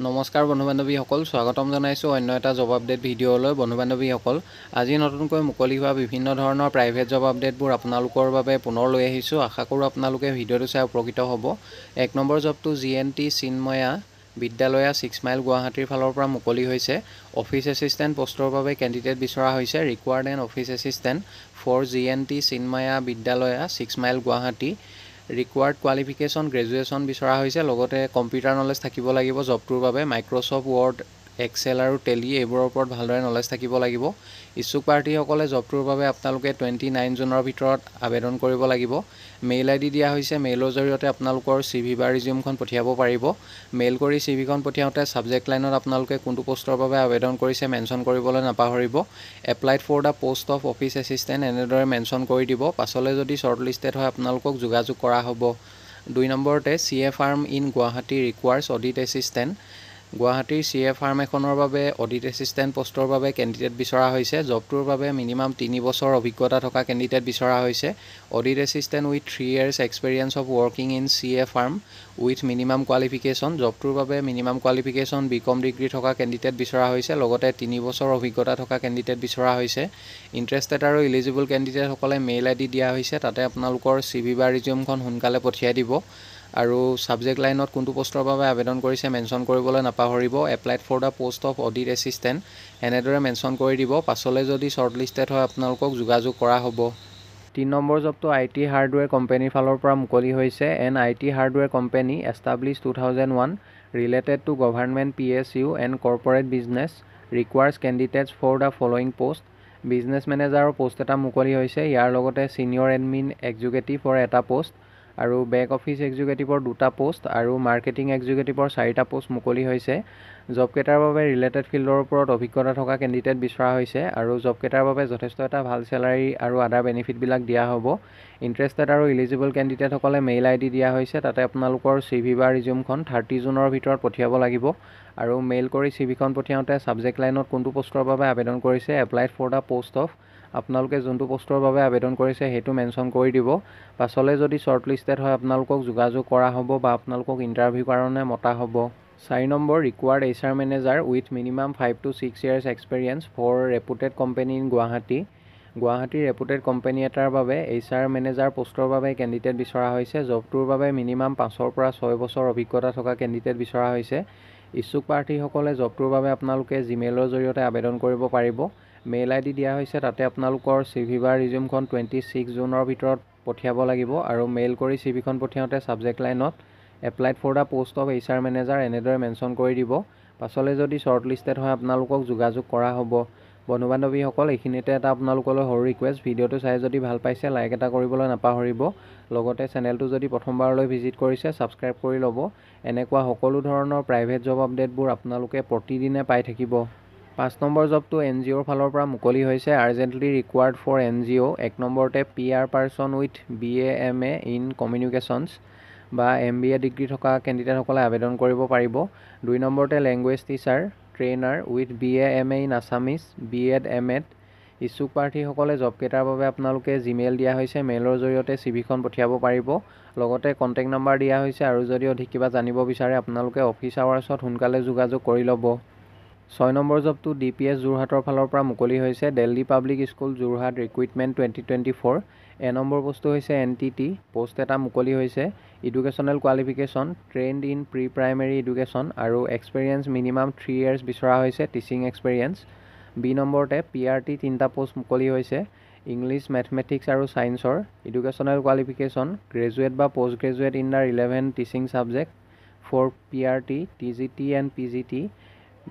নমস্কাৰ বন্ধু বান্ধৱীসকল, স্বাগতম জনাইছোঁ অন্য এটা জব আপডেট ভিডিঅ'লৈ। বন্ধু বান্ধৱীসকল, আজি নতুনকৈ মুকলি হোৱা বিভিন্ন ধৰণৰ প্ৰাইভেট জব আপডেটবোৰ আপোনালোকৰ বাবে পুনৰ লৈ আহিছোঁ। আশা কৰোঁ আপোনালোকে ভিডিঅ'টো চাই উপকৃত হ'ব। 1 number জবটো GNT Chinmaya Vidyalaya 6 mile গুৱাহাটীৰ ফালৰ পৰা মুকলি হৈছে। অফিচ এছিষ্টেণ্ট পোষ্টৰ বাবে কেণ্ডিডেট বিচৰা হৈছে। Required an office assistant for GNT Chinmaya Vidyalaya 6 mile Guwahati. Required qualification graduation বিচৰা হৈছে। লগতে কম্পিউটাৰ নলেজ থাকিব লাগিব জবটোৰ বাবে। মাইক্ৰ'ছফ্ট ৱৰ্ড, এক্সেল আৰু টেলি এইবোৰৰ ওপৰত ভালদৰে নলেজ থাকিব লাগিব। ইচ্ছুক প্ৰাৰ্থীসকলে জবটোৰ বাবে আপোনালোকে 29 জুনৰ ভিতৰত আবেদন কৰিব লাগিব। মেইল ID দিয়া হৈছে। মেইলৰ জৰিয়তে আপোনালোকৰ CV বা ৰিজিউমখন পঠিয়াব পাৰিব। মেইল কৰি CVখন পঠিয়াওঁতে ছাবজেক্ট লাইনত আপোনালোকে কোনটো পোষ্টৰ বাবে আবেদন কৰিছে মেনশ্যন কৰিবলৈ নাপাহৰিব। Applied for the post of office assistant এনেদৰে মেনশ্যন কৰি দিব। পাছলৈ যদি শ্বৰ্ট লিষ্টেড হয় আপোনালোকক যোগাযোগ কৰা হ'ব। 2 নম্বৰতে CA farm in Guwahati ৰিকুৱাৰ্ছ audit assistant. গুৱাহাটীৰ CA ফাৰ্ম এখনৰ বাবে অডিট এছিষ্টেণ্ট পোষ্টৰ বাবে কেণ্ডিডেট বিচৰা হৈছে। জবটোৰ বাবে মিনিমাম 3 বছৰ অভিজ্ঞতা থকা কেণ্ডিডেট বিচৰা হৈছে। Audit assistant with 3 years experience of working in CA firm with minimum qualification. জবটোৰ বাবে মিনিমাম কোৱালিফিকেশ্যন BCom ডিগ্ৰী থকা কেণ্ডিডেট বিচৰা হৈছে। লগতে 3 বছৰ অভিজ্ঞতা থকা কেণ্ডিডেট বিচৰা হৈছে। ইণ্টাৰেষ্টেড আৰু ইলিজিবল কেণ্ডিডেটসকলে মেইল ID দিয়া হৈছে। তাতে আপোনালোকৰ CV বা ৰিজিউমখন সোনকালে পঠিয়াই দিব। আৰু ছাবজেক্ট লাইনত কোনটো পোষ্টৰ বাবে আবেদন কৰিছে মেনশ্যন কৰিবলৈ নাপাহৰিব। Applied for the post of audit assistant এনেদৰে মেনশ্যন কৰি দিব। পাছলৈ যদি শ্বৰ্ট লিষ্টেড হয় আপোনালোকক যোগাযোগ কৰা হ'ব। 3 নম্বৰ জবটো IT হাৰ্ডৱেৰ কোম্পানীৰ ফালৰ পৰা মুকলি হৈছে। An IT hardware company establish 2001 related to government PSU and corporate business requires candidates for the following post. Business মেনেজাৰৰ পোষ্ট এটা মুকলি হৈছে। ইয়াৰ লগতে ছিনিয়ৰ এডমিন এক্সিকিউটিভৰ এটা পোষ্ট আৰু বেক অফিচ এক্সিকিউটিভৰ 2টা পোষ্ট আৰু মাৰ্কেটিং এক্সিকিউটিভৰ 4টা পোষ্ট মুকলি হৈছে। জবকেইটাৰ বাবে ৰিলেটেড ফিল্ডৰ ওপৰত অভিজ্ঞতা থকা কেণ্ডিডেট বিচৰা হৈছে আৰু জবকেইটাৰ বাবে যথেষ্ট এটা ভাল চেলাৰী আৰু আদাৰ বেনিফিটবিলাক দিয়া হ'ব। ইণ্টাৰেষ্টেড আৰু ইলিজিবল কেণ্ডিডেটসকলে মেইল ID দিয়া হৈছে। তাতে আপোনালোকৰ CV বা ৰিজিউমখন 30 জুনৰ ভিতৰত পঠিয়াব লাগিব। আৰু মেইল কৰি CVখন পঠিয়াওঁতে ছাবজেক্ট লাইনত কোনটো পোষ্টৰ বাবে আবেদন কৰিছে applied for the post of আপোনালোকে যোনটো পোষ্টৰ বাবে আবেদন কৰিছে সেইটো মেনশ্যন কৰি দিব। পাছলৈ যদি শ্বৰ্ট লিষ্টেড হয় আপোনালোকক যোগাযোগ কৰা হ'ব বা আপোনালোকক ইণ্টাৰভিউ কাৰণে মতা হ'ব। 4 নম্বৰ required HR manager with minimum 5 to 6 years experience for reputed company in Guwahati. গুৱাহাটীৰ ৰেপুটেড কোম্পানী এটাৰ বাবে HR মেনেজাৰ পোষ্টৰ বাবে কেণ্ডিডেট বিচৰা হৈছে। জবটোৰ বাবে মিনিমাম 5 পৰা 6 বছৰ অভিজ্ঞতা থকা কেণ্ডিডেট বিচৰা হৈছে। ইচ্ছুক প্ৰাৰ্থীসকলে জবটোৰ বাবে আপোনালোকে জিমেইলৰ জৰিয়তে আবেদন কৰিব পাৰিব। মেইল ID দিয়া হৈছে। তাতে আপোনালোকৰ CV বা ৰিজিউমখন 26 জুনৰ ভিতৰত পঠিয়াব লাগিব আৰু মেইল কৰি CVখন পঠিয়াওঁতে ছাবজেক্ট লাইনত applied for the post of HR manager এনেদৰে মেনশ্যন কৰি দিব। পাছলৈ যদি শ্বৰ্ট লিষ্টেড হয় আপোনালোকক যোগাযোগ কৰা হ'ব। বন্ধু বান্ধৱীসকল, এইখিনিতে এটা আপোনালোকলৈ সৰু ৰিকুৱেষ্ট, ভিডিঅ'টো চাই যদি ভাল পাইছে লাইক এটা কৰিবলৈ নাপাহৰিব। লগতে চেনেলটো যদি প্ৰথমবাৰলৈ ভিজিট কৰিছে ছাবস্ক্ৰাইব কৰি ল'ব। এনেকুৱা সকলো ধৰণৰ প্ৰাইভেট জব আপডেটবোৰ আপোনালোকে প্ৰতিদিনে পাই থাকিব। 5 নম্বৰ জবটো NGOৰ ফালৰ পৰা মুকলি হৈছে। Urgently required for NGO। 1 নম্বৰতে PR person with BA MA in communications বা MBA ডিগ্ৰী থকা কেণ্ডিডেটসকলে আবেদন কৰিব পাৰিব। 2 নম্বৰতে language teacher trainer with BA MA in Assamese BEd MAd। ইচ্ছুক প্ৰাৰ্থীসকলে জবকেইটাৰ বাবে আপোনালোকে জিমেইল দিয়া হৈছে। মেইলৰ জৰিয়তে CVখন পঠিয়াব পাৰিব। লগতে কণ্টেক্ট নম্বৰ দিয়া হৈছে আৰু যদি অধিক কিবা জানিব বিচাৰে আপোনালোকে অফিচ আৱাৰ্ছত সোনকালে যোগাযোগ কৰি ল'ব। 6 নম্বৰ জবটো DPS যোৰহাটৰ ফালৰ পৰা মুকলি হৈছে। Delhi public school Jorhat recruitment 2024। Number পোষ্টটো হৈছে NTT পোষ্ট এটা মুকলি হৈছে। Educational qualification trained in pre primary education আৰু এক্সপেৰিয়েঞ্চ মিনিমাম 3 years বিচৰা হৈছে টিচিং এক্সপেৰিয়েঞ্চ। B নম্বৰতে PRT 3টা পোষ্ট মুকলি হৈছে। ইংলিছ, মেথমেটিক্স আৰু ছায়েন্সৰ। এডুকেশ্যনেল কোৱালিফিকেশ্যন গ্ৰেজুৱেট বা post graduate in the relevant teaching subject for PRT, TGT and PGT।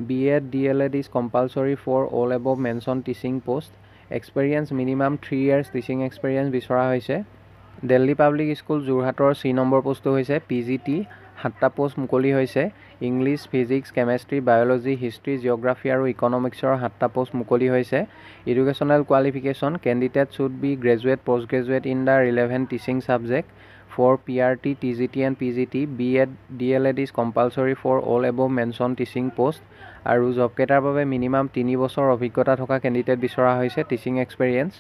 BEd DLEd is compulsory for all above mentioned teaching post. Experience minimum 3 years teaching experience বিচৰা হৈছে। Delhi public school যোৰহাটৰ C number পোষ্টটো হৈছে PGT 7টা post মুকলি হৈছে। English, physics, chemistry, biology, history, geography আৰু ইকনমিক্সৰ 7টা পোষ্ট মুকলি হৈছে। Educational qualification candidate should be graduate, post graduate in the relevant teaching subject for PRT, TGT and PGT. BEd DLEd is compulsory for all above mentioned teaching post আৰু জবকেইটাৰ বাবে minimum 3 বছৰ অভিজ্ঞতা থকা কেণ্ডিডেট বিচৰা হৈছে teaching experience.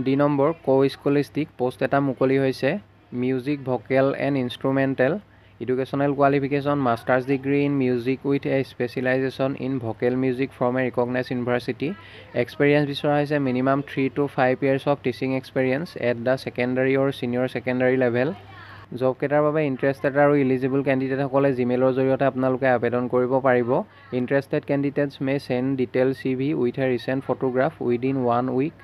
D number কো scholastic post এটা মুকলি হৈছে। Music, vocal and instrumental Educational qualification: master's degree in music with a specialization in vocal music from a recognized university. Experience বিচৰা হৈছে minimum 3 to 5 years of teaching experience at the secondary or senior secondary level. Job কেইটাৰ বাবে interested আৰু eligible কেণ্ডিডেটসকলে জিমেইলৰ জৰিয়তে আপোনালোকে আবেদন কৰিব পাৰিব। Interested candidates may send detail CV with a recent photograph within 1 week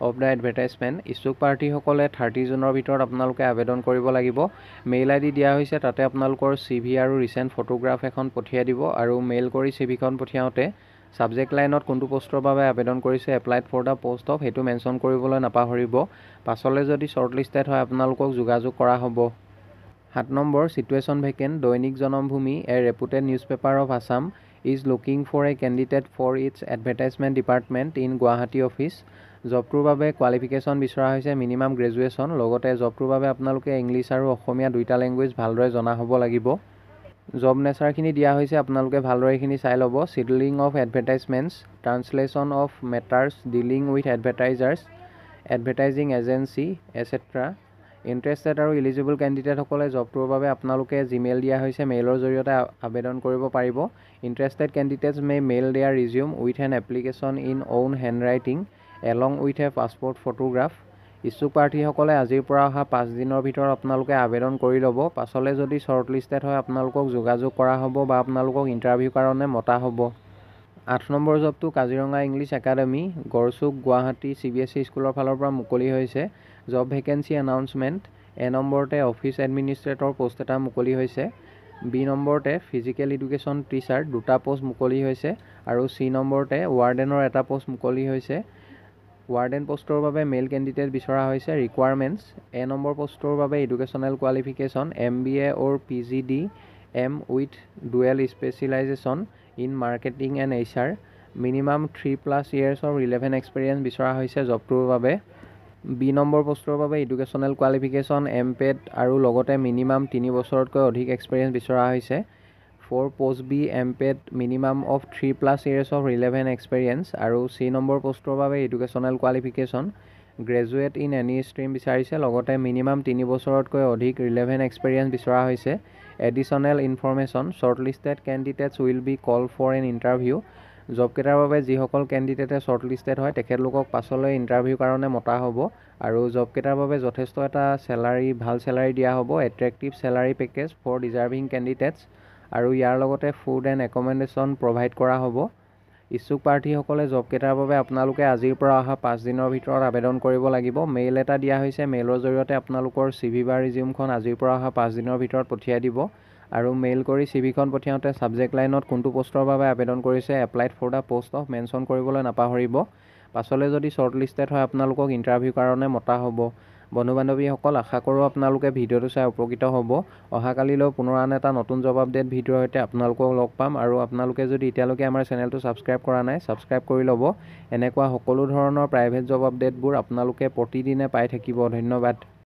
of the advertisement. ইচ্ছুক প্ৰাৰ্থীসকলে 30 জুনৰ ভিতৰত আপোনালোকে আবেদন কৰিব লাগিব। মেইল ID দিয়া হৈছে, তাতে আপোনালোকৰ CV আৰু ৰিচেণ্ট ফটোগ্ৰাফ এখন পঠিয়াই দিব আৰু মেইল কৰি CVখন পঠিয়াওঁতে ছাবজেক্ট লাইনত কোনটো পোষ্টৰ বাবে আবেদন কৰিছে applied for the post of সেইটো মেনশ্যন কৰিবলৈ নাপাহৰিব। পাছলৈ যদি শ্বৰ্টলিষ্টেড হয় আপোনালোকক যোগাযোগ কৰা হ'ব। 7 number, situation vacant. Dainik Janambhumi, a reputed news paper of Assam, is looking for a candidate for its advertisement department in Guwahati office. জবটোৰ বাবে কোৱালিফিকেশ্যন বিচৰা হৈছে মিনিমাম গ্ৰেজুৱেশ্যন। লগতে জবটোৰ বাবে আপোনালোকে ইংলিছ আৰু অসমীয়া দুইটা লেংগুৱেজ ভালদৰে জনা হ'ব লাগিব। জব নেচাৰখিনি দিয়া হৈছে, আপোনালোকে ভালদৰে এইখিনি চাই ল'ব। Scheduling of advertisements, translation of matters dealing with advertisers, advertising agency etcetera. Interested আৰু ইলিজিবল কেণ্ডিডেটসকলে জবটোৰ বাবে আপোনালোকে জিমেইল দিয়া হৈছে, মেইলৰ জৰিয়তে আবেদন কৰিব পাৰিব। Interested candidates may mail their resume with an application in own handwriting along with a passport photograph. ইচ্ছুক প্ৰাৰ্থীসকলে আজিৰ পৰা অহা 5 দিনৰ ভিতৰত আপোনালোকে আবেদন কৰি ল'ব। পাছলৈ যদি শ্বৰ্টলিষ্টেড হয় আপোনালোকক যোগাযোগ কৰা হ'ব বা আপোনালোকক ইণ্টাৰভিউ কাৰণে মতা হ'ব। 8 নম্বৰ জবটো Kaziranga English academy, Garchuk, Guwahati CBSE স্কুলৰ ফালৰ পৰা মুকলি হৈছে। Job vacancy announcement. এ নম্বৰতে অফিচ এডমিনিষ্ট্ৰেটৰ পোষ্ট এটা মুকলি হৈছে। বি নম্বৰতে ফিজিকেল এডুকেশ্যন টিচাৰ 2টা পোষ্ট মুকলি হৈছে আৰু চি নম্বৰতে ৱাৰ্ডেনৰ এটা পোষ্ট মুকলি হৈছে। ৱাৰ্ডেন পোষ্টৰ বাবে মেইল কেণ্ডিডেট বিচৰা হৈছে। ৰিকুৱাৰমেণ্টছ: এ নম্বৰ পোষ্টৰ বাবে educational qualification MBA or PGDM with dual specialisation in marketing and HR। Minimum 3+ years of relevant experience বিচৰা হৈছে জবটোৰ বাবে। বি নম্বৰ পোষ্টৰ বাবে এডুকেশ্যনেল কোৱালিফিকেশ্যন MPED আৰু লগতে মিনিমাম 3 বছৰতকৈ অধিক এক্সপিৰিয়েঞ্চ বিচৰা হৈছে। For post B MPED minimum of 3+ years of relevant experience. আৰু চি নম্বৰ পোষ্টৰ বাবে educational qualification graduate in any stream বিচাৰিছে, লগতে মিনিমাম 3 বছৰতকৈ অধিক ৰিলেভেণ্ট এক্সপিৰিয়েঞ্চ বিচৰা হৈছে। Additional information: shortlisted candidates will be call for an interview. জবকেইটাৰ বাবে যিসকল কেণ্ডিডেটে শ্বৰ্টলিষ্টেড হয় তেখেতলোকক পাছলৈ ইণ্টাৰভিউ কাৰণে মতা হ'ব আৰু জবকেইটাৰ বাবে যথেষ্ট এটা ভাল চেলাৰী দিয়া হ'ব। Attractive salary package for deserving candidates আৰু ইয়াৰ লগতে ফুড এণ্ড একমডেশ্যন প্ৰভাইড কৰা হ'ব। ইচ্ছুক প্ৰাৰ্থীসকলে জবকেইটাৰ বাবে আপোনালোকে আজিৰ পৰা অহা 5 দিনৰ ভিতৰত আবেদন কৰিব লাগিব। মেইল এটা দিয়া হৈছে, মেইলৰ জৰিয়তে আপোনালোকৰ CV বা ৰিজিউমখন আজিৰ পৰা অহা 5 দিনৰ ভিতৰত পঠিয়াই দিব আৰু মেইল কৰি CVখন পঠিয়াওঁতে ছাবজেক্ট লাইনত কোনটো পোষ্টৰ বাবে আবেদন কৰিছে applied for the post of mention কৰিবলৈ নাপাহৰিব। পাছলৈ যদি শ্বৰ্টলিষ্টেড হয় আপোনালোকক ইণ্টাৰভিউ কাৰণে মতা হ'ব। বন্ধু বান্ধৱীসকল, আশা কৰোঁ আপোনালোকে ভিডিঅ'টো চাই উপকৃত হ'ব। অহাকালিলৈ পুনৰ আন এটা নতুন জব আপডেট ভিডিঅ'ৰ সৈতে আপোনালোকক লগ পাম আৰু আপোনালোকে যদি এতিয়ালৈকে আমাৰ চেনেলটো ছাবস্ক্ৰাইব কৰা নাই ছাবস্ক্ৰাইব কৰি ল'ব। এনেকুৱা সকলো ধৰণৰ প্ৰাইভেট জব আপডেটবোৰ আপোনালোকে প্ৰতিদিনে পাই থাকিব। ধন্যবাদ।